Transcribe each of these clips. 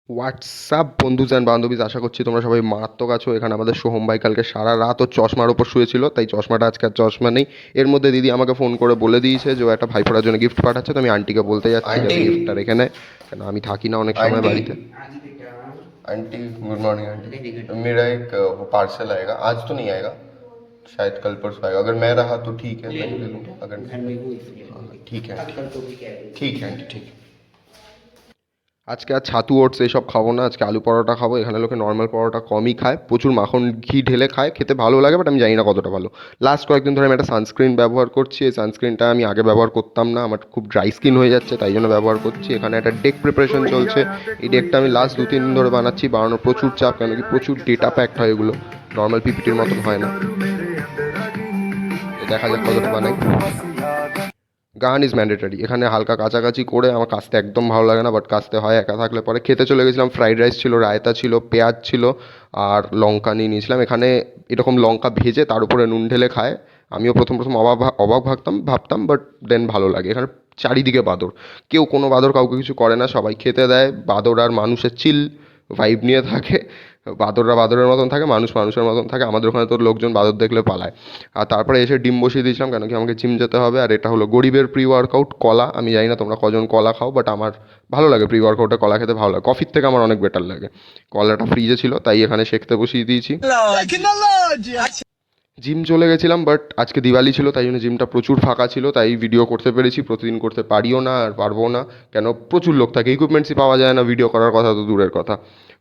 WhatsApp বন্ধুজ and বান্ধবীজ, আশা করছি তোমরা সবাই মারাত্মক আছো। এখানে আমাদের সোহম ভাই কালকে সারা রাত ও চশমার ওপর শুয়েছিল, তাই চশমাটা আজকে আর চশমা নেই। এর মধ্যে দিদি আমাকে ফোন করে বলে দিয়েছে যে ও একটা ভাইফোঁটার জন্য গিফট পাঠাচ্ছে, তো আমি আন্টিকে বলতে যাচ্ছি যাতে आंटी গিফটটা রেখে নেয়, কেন আমি থাকি না অনেক সময় आंटी বাড়িতে। Aunty good morning aunty. मेरा एक वो पार्सल आएगा, आज तो नहीं आएगा, शायद कल परसों आएगा। अगर मैं रहा तो ठीक है, मैं ले लूँगा। अगर घर में हूँ इसलिए हाँ ठीक है आजकल तो भी कह रही ठीक है आंटी ठीक है। আজকে আর ছাতু ওটস এইসব খাবো না, আজকে আলু পরোটা খাবো। এখানে লোকে নর্মাল পরোটা কমই খায়, প্রচুর মাখন ঘি ঢেলে খায়, খেতে ভালো লাগে, বাট আমি জানি না কতটা ভালো। লাস্ট কয়েকদিন ধরে আমি একটা সানস্ক্রিন ব্যবহার করছি। এই সানস্ক্রিনটা আমি আগে ব্যবহার করতাম না, আমার খুব ড্রাই স্কিন হয়ে যাচ্ছে, তাই জন্য ব্যবহার করছি। এখানে একটা ডেক প্রিপারেশন চলছে, এই ডেকটা আমি লাস্ট 2-3 দিন ধরে বানাচ্ছি। বানানোর প্রচুর চাপ, কেন কি প্রচুর ডেটা প্যাকড হয় এগুলো, নর্মাল পিপিটির মতন হয় না। তো দেখা যাক কতটা বানাই। গান ইজ ম্যান্ডেটারি। এখানে হালকা কাছাকাছি করে, আমার কাচতে একদম ভালো লাগে না, বাট কাচতে হয় একা থাকলে পরে। খেতে চলে গেছিলাম, ফ্রাইড রাইস ছিল, রায়তা ছিল, পেঁয়াজ ছিল, আর লঙ্কা নিয়ে নিয়েছিলাম। এখানে এরকম লঙ্কা ভেজে তার উপরে নুন ঢেলে খায়। আমিও প্রথম প্রথম অবাক ভাবতাম, বাট দেন ভালো লাগে। এখানে চারিদিকে বাঁদর, কেউ কোনো বাঁদর কাউকে কিছু করে না, সবাই খেতে দেয়। বাঁদর আর মানুষের চিল ভাইব নিয়ে থাকে। বাঁদররা বাঁদরের মতন থাকে, মানুষ মানুষের মতন থাকে। আমাদের ওখানে তো লোকজন বাঁদর দেখলে পালায়। আর তারপরে এসে ডিম বসিয়ে দিয়েছিলাম, কেন কি আমাকে জিম যেতে হবে। আর এটা হলো গরিবের প্রি ওয়ার্কআউট কলা। আমি জানি না তোমরা কজন কলা খাও, বাট আমার ভালো লাগে প্রি ওয়ার্কআউটে কলা খেতে, ভালো লাগে। কফির থেকে আমার অনেক বেটার লাগে। কলাটা ফ্রিজে ছিল, তাই এখানে সেঁকতে বসিয়ে দিয়েছি। জিম চলে গেছিলাম, বাট আজকে দিওয়ালি ছিল, তাই জন্য জিমটা প্রচুর ফাঁকা ছিল, তাই ভিডিও করতে পেরেছি। প্রতিদিন করতে পারিও না আর পারবো না, কেন প্রচুর লোক থাকে, ইকুইপমেন্টসই পাওয়া যায় না, ভিডিও করার কথা তো দূরের কথা।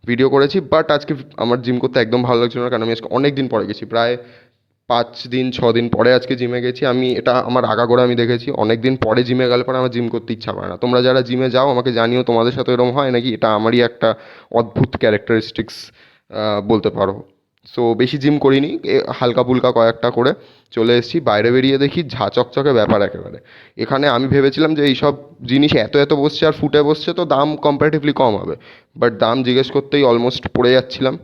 ভিডিও করেছি, বাট আজকে আমার জিম করতে একদম ভালো লাগছিল না, কারণ আমি আজকে অনেক দিন পরে গেছি, প্রায় 5-6 দিন পরে আজকে জিমে গেছি। আমি এটা আমার আগাগোড়া আমি দেখেছি, অনেক দিন পরে জিমে গেলে পরে আমার জিম করতে ইচ্ছা করে না। তোমরা যারা জিমে যাও আমাকে জানিও তোমাদের সাথে এরকম হয় নাকি, এটা আমারই একটা অদ্ভুত ক্যারেক্টারিস্টিক্স বলতে পারো। সো বেশি জিম করিনি, হালকা ফুলকা কয়েকটা করে চলে এসেছি। বাইরে বেরিয়ে দেখি ঝা চকচকে ব্যাপার একেবারে। এখানে আমি ভেবেছিলাম যে এইসব জিনিস এত এত বসছে আর ফুটে বসছে, তো দাম কম্পারেটিভলি কম হবে, বাট দাম জিজ্ঞেস করতেই অলমোস্ট পড়ে যাচ্ছিলাম।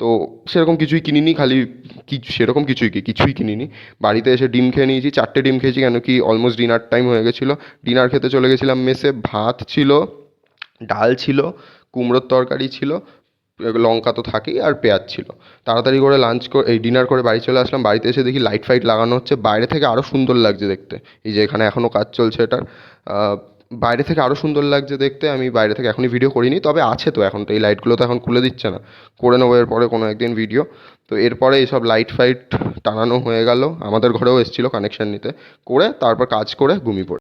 তো সেরকম কিছুই কিনিনি, খালি সেরকম কিছুই কিনিনি। বাড়িতে এসে ডিম খেয়ে নিয়েছি, 4টে ডিম খেয়েছি, কেন কি অলমোস্ট ডিনার টাইম হয়ে গেছিলো। ডিনার খেতে চলে গেছিলাম মেসে। ভাত ছিল, ডাল ছিল, কুমড়োর তরকারি ছিল, লঙ্কা তো থাকেই, আর পেঁয়াজ ছিল। তাড়াতাড়ি করে লাঞ্চ করে এই ডিনার করে বাড়ি চলে আসলাম। বাড়িতে এসে দেখি লাইট ফাইট লাগানো হচ্ছে, বাইরে থেকে আরও সুন্দর লাগছে দেখতে। এই যে এখানে এখনও কাজ চলছে এটার, বাইরে থেকে আরও সুন্দর লাগছে দেখতে। আমি বাইরে থেকে এখনই ভিডিও করিনি, তবে আছে তো এখন, তো এই লাইটগুলো তো এখন খুলে দিচ্ছে না, করে নেবো এরপরে কোনো একদিন ভিডিও। তো এরপরে এইসব লাইট ফাইট টানানো হয়ে গেল, আমাদের ঘরেও এসেছিলো কানেকশান নিতে, করে তারপর কাজ করে ঘুমিয়ে পড়ি।